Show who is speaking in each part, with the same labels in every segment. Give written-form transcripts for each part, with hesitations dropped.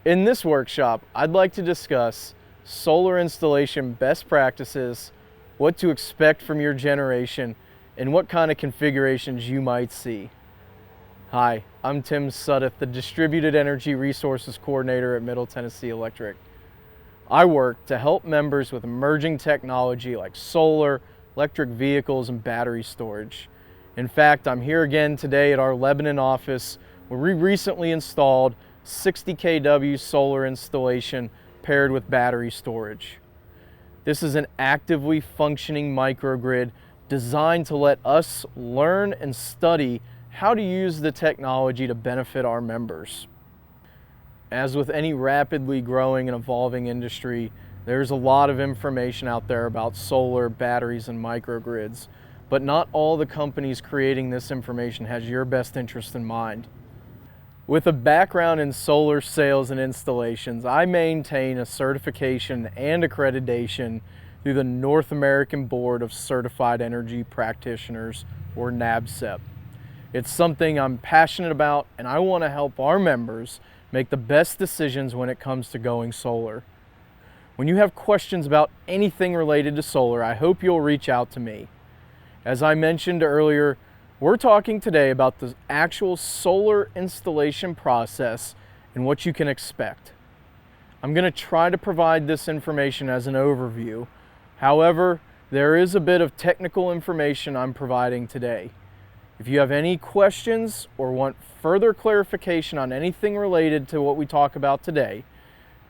Speaker 1: In this workshop, I'd like to discuss solar installation best practices, what to expect from your generation, and what kind of configurations you might see. Hi, I'm Tim Suddoth, the Distributed Energy Resources Coordinator at Middle Tennessee Electric. I work to help members with emerging technology like solar, electric vehicles, and battery storage. In fact, I'm here again today at our Lebanon office where we recently installed 60 kW solar installation paired with battery storage. This is an actively functioning microgrid designed to let us learn and study how to use the technology to benefit our members. As with any rapidly growing and evolving industry, there's a lot of information out there about solar, batteries, and microgrids, but not all the companies creating this information has your best interest in mind. With a background in solar sales and installations, I maintain a certification and accreditation through the North American Board of Certified Energy Practitioners, or NABCEP. It's something I'm passionate about, and I want to help our members make the best decisions when it comes to going solar. When you have questions about anything related to solar, I hope you'll reach out to me. As I mentioned earlier, we're talking today about the actual solar installation process and what you can expect. I'm going to try to provide this information as an overview. However, there is a bit of technical information I'm providing today. If you have any questions or want further clarification on anything related to what we talk about today,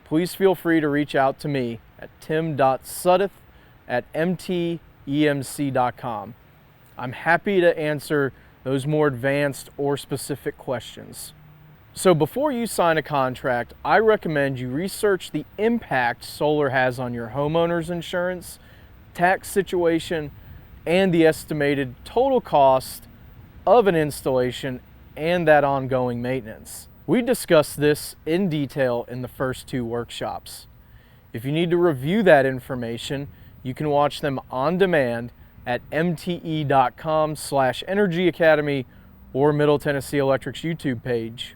Speaker 1: please feel free to reach out to me at tim.suddoth@mtemc.com. I'm happy to answer those more advanced or specific questions. So before you sign a contract, I recommend you research the impact solar has on your homeowner's insurance, tax situation, and the estimated total cost of an installation and that ongoing maintenance. We discussed this in detail in the first two workshops. If you need to review that information, you can watch them on demand at mte.com/Energy Academy or Middle Tennessee Electric's YouTube page.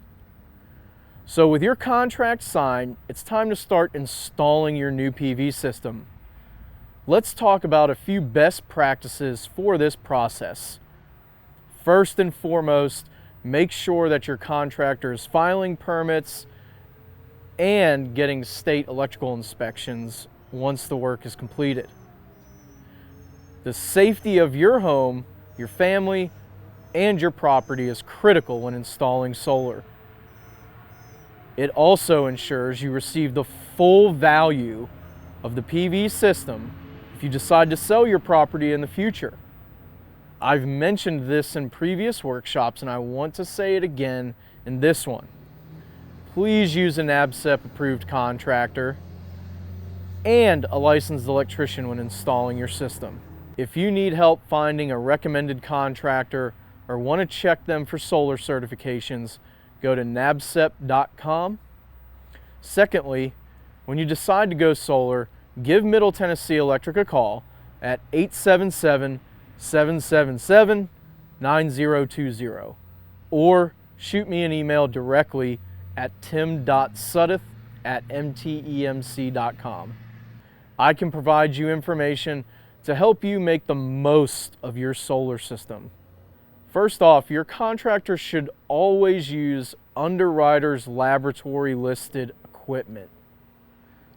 Speaker 1: So with your contract signed, it's time to start installing your new PV system. Let's talk about a few best practices for this process. First and foremost, make sure that your contractor is filing permits and getting state electrical inspections once the work is completed. The safety of your home, your family, and your property is critical when installing solar. It also ensures you receive the full value of the PV system if you decide to sell your property in the future. I've mentioned this in previous workshops, and I want to say it again in this one. Please use a NABCEP approved contractor and a licensed electrician when installing your system. If you need help finding a recommended contractor or want to check them for solar certifications, go to nabcep.com. Secondly, when you decide to go solar, give Middle Tennessee Electric a call at 877-777-9020 or shoot me an email directly at tim.suddoth@mtemc.com. I can provide you information to help you make the most of your solar system. First off, your contractor should always use Underwriter's Laboratory listed equipment.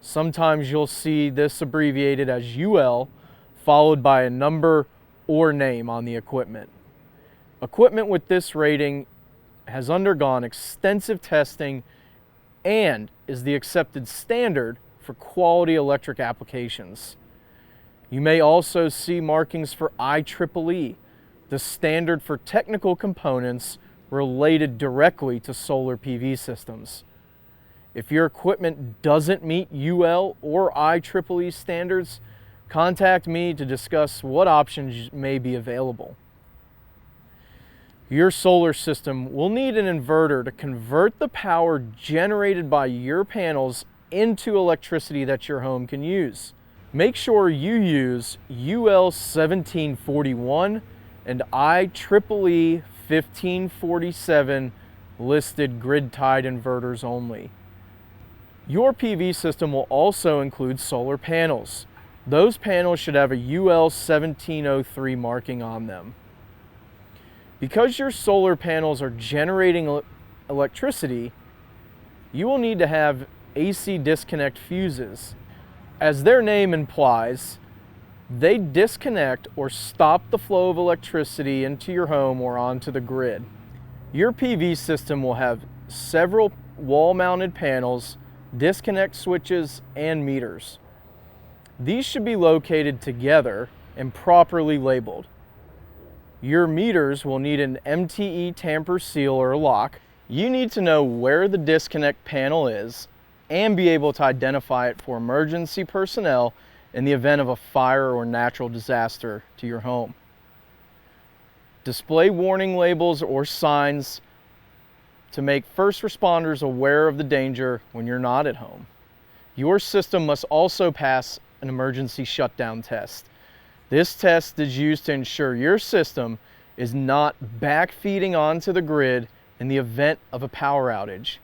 Speaker 1: Sometimes you'll see this abbreviated as UL, followed by a number or name on the equipment. Equipment with this rating has undergone extensive testing and is the accepted standard for quality electric applications. You may also see markings for IEEE, the standard for technical components related directly to solar PV systems. If your equipment doesn't meet UL or IEEE standards, contact me to discuss what options may be available. Your solar system will need an inverter to convert the power generated by your panels into electricity that your home can use. Make sure you use UL 1741 and IEEE 1547 listed grid-tied inverters only. Your PV system will also include solar panels. Those panels should have a UL 1703 marking on them. Because your solar panels are generating electricity, you will need to have AC disconnect fuses. As their name implies, they disconnect or stop the flow of electricity into your home or onto the grid. Your PV system will have several wall-mounted panels, disconnect switches, and meters. These should be located together and properly labeled. Your meters will need an MTE tamper seal or lock. You need to know where the disconnect panel is and be able to identify it for emergency personnel in the event of a fire or natural disaster to your home. Display warning labels or signs to make first responders aware of the danger when you're not at home. Your system must also pass an emergency shutdown test. This test is used to ensure your system is not backfeeding onto the grid in the event of a power outage.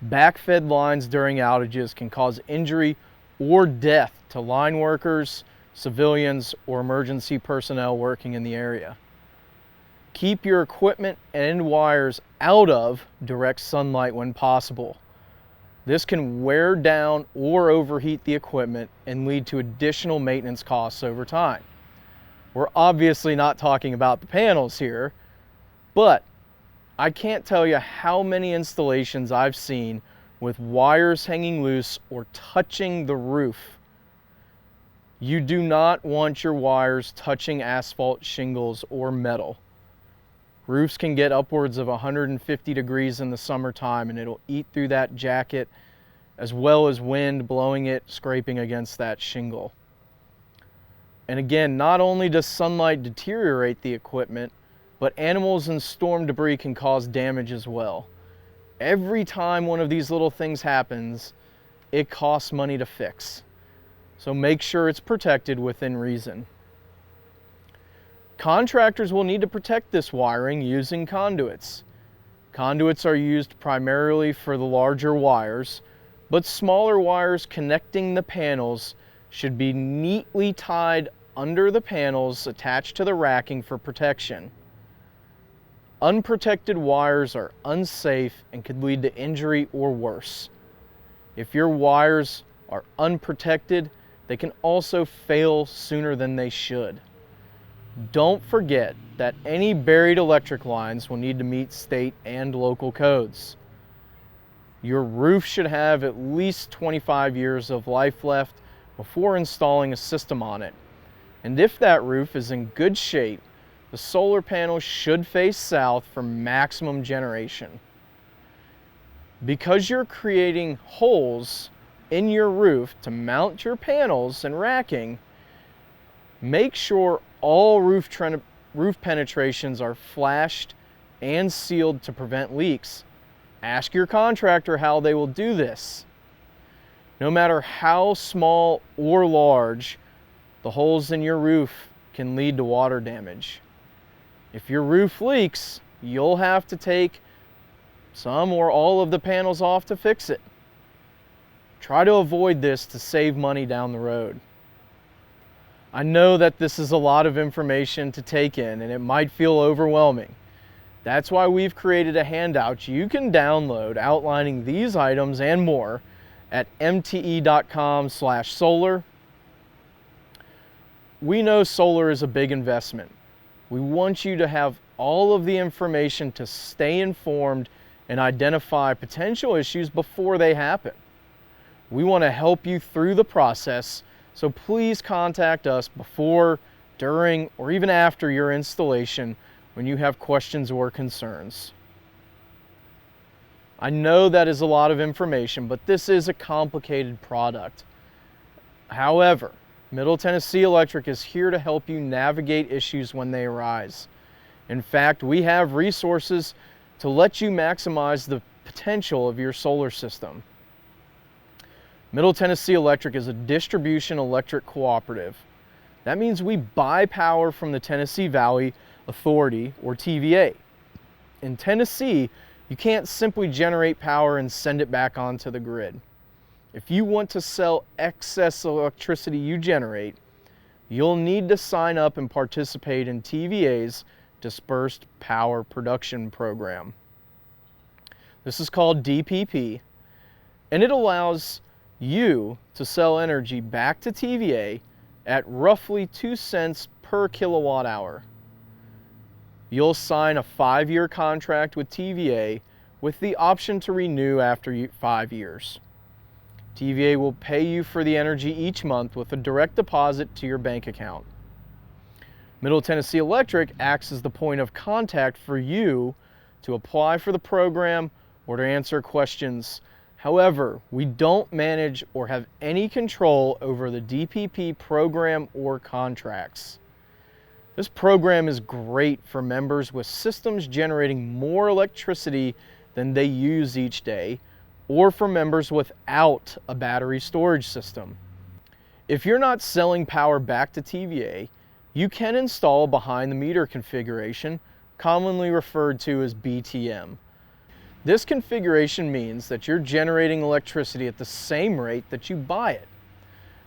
Speaker 1: Backfed lines during outages can cause injury or death to line workers, civilians, or emergency personnel working in the area. Keep your equipment and wires out of direct sunlight when possible. This can wear down or overheat the equipment and lead to additional maintenance costs over time. We're obviously not talking about the panels here, but I can't tell you how many installations I've seen with wires hanging loose or touching the roof. You do not want your wires touching asphalt, shingles, or metal. Roofs can get upwards of 150 degrees in the summertime, and it'll eat through that jacket, as well as wind blowing it, scraping against that shingle. And again, not only does sunlight deteriorate the equipment, but animals and storm debris can cause damage as well. Every time one of these little things happens, it costs money to fix. So make sure it's protected within reason. Contractors will need to protect this wiring using conduits. Conduits are used primarily for the larger wires, but smaller wires connecting the panels should be neatly tied under the panels attached to the racking for protection. Unprotected wires are unsafe and could lead to injury or worse. If your wires are unprotected, they can also fail sooner than they should. Don't forget that any buried electric lines will need to meet state and local codes. Your roof should have at least 25 years of life left before installing a system on it. And if that roof is in good shape, the solar panels should face south for maximum generation. Because you're creating holes in your roof to mount your panels and racking, make sure all roof penetrations are flashed and sealed to prevent leaks. Ask your contractor how they will do this. No matter how small or large, the holes in your roof can lead to water damage. If your roof leaks, you'll have to take some or all of the panels off to fix it. Try to avoid this to save money down the road. I know that this is a lot of information to take in and it might feel overwhelming. That's why we've created a handout you can download outlining these items and more at mte.com/solar. We know solar is a big investment. We want you to have all of the information to stay informed and identify potential issues before they happen. We want to help you through the process, so please contact us before, during, or even after your installation when you have questions or concerns. I know that is a lot of information, but this is a complicated product. However, Middle Tennessee Electric is here to help you navigate issues when they arise. In fact, we have resources to let you maximize the potential of your solar system. Middle Tennessee Electric is a distribution electric cooperative. That means we buy power from the Tennessee Valley Authority, or TVA. In Tennessee, you can't simply generate power and send it back onto the grid. if you want to sell excess electricity you generate, you'll need to sign up and participate in TVA's Dispersed Power Production Program. This is called DPP, and it allows you to sell energy back to TVA at roughly 2 cents per kilowatt hour. You'll sign a 5-year contract with TVA with the option to renew after 5 years. TVA will pay you for the energy each month with a direct deposit to your bank account. Middle Tennessee Electric acts as the point of contact for you to apply for the program or to answer questions. However, we don't manage or have any control over the DPP program or contracts. This program is great for members with systems generating more electricity than they use each day, or for members without a battery storage system. If you're not selling power back to TVA, you can install a behind-the-meter configuration, commonly referred to as BTM. This configuration means that you're generating electricity at the same rate that you buy it.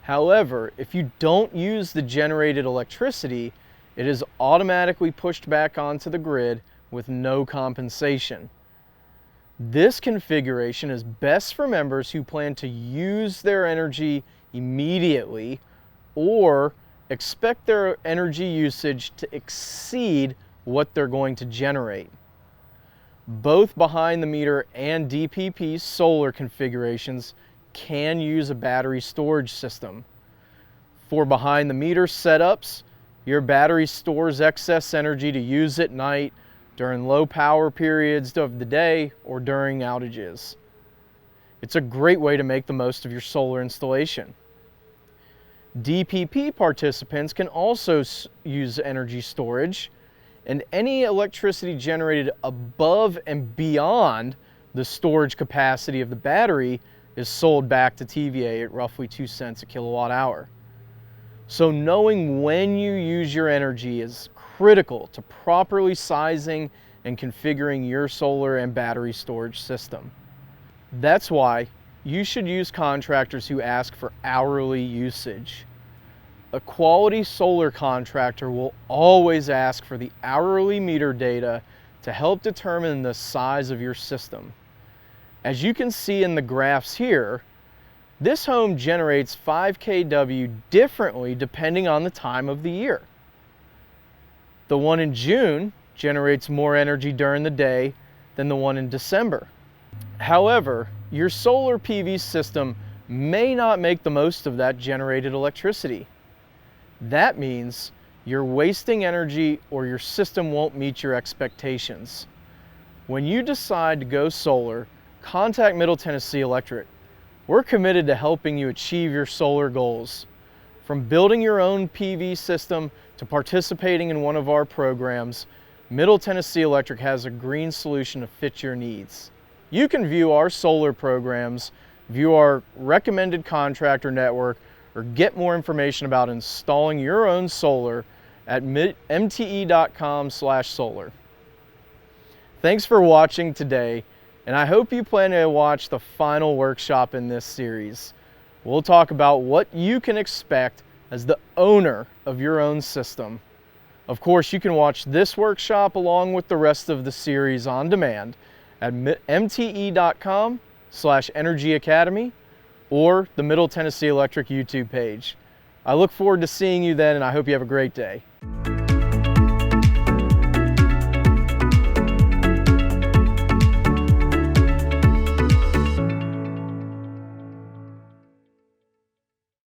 Speaker 1: However, if you don't use the generated electricity, it is automatically pushed back onto the grid with no compensation. This configuration is best for members who plan to use their energy immediately or expect their energy usage to exceed what they're going to generate. Both behind-the-meter and DPP solar configurations can use a battery storage system. For behind-the-meter setups, your battery stores excess energy to use at night, during low power periods of the day, or during outages. It's a great way to make the most of your solar installation. DPP participants can also use energy storage, and any electricity generated above and beyond the storage capacity of the battery is sold back to TVA at roughly 2 cents a kilowatt hour. So knowing when you use your energy is critical to properly sizing and configuring your solar and battery storage system. That's why you should use contractors who ask for hourly usage. A quality solar contractor will always ask for the hourly meter data to help determine the size of your system. As you can see in the graphs here, this home generates 5 kW differently depending on the time of the year. The one in June generates more energy during the day than the one in December. However, your solar PV system may not make the most of that generated electricity. That means you're wasting energy or your system won't meet your expectations. When you decide to go solar, contact Middle Tennessee Electric. We're committed to helping you achieve your solar goals. From building your own PV system to participating in one of our programs, Middle Tennessee Electric has a green solution to fit your needs. You can view our solar programs, view our recommended contractor network, or get more information about installing your own solar at mte.com/solar. Thanks for watching today, and I hope you plan to watch the final workshop in this series. We'll talk about what you can expect as the owner of your own system. Of course, you can watch this workshop along with the rest of the series on demand at mte.com/Energy Academy or the Middle Tennessee Electric YouTube page. I look forward to seeing you then, and I hope you have a great day.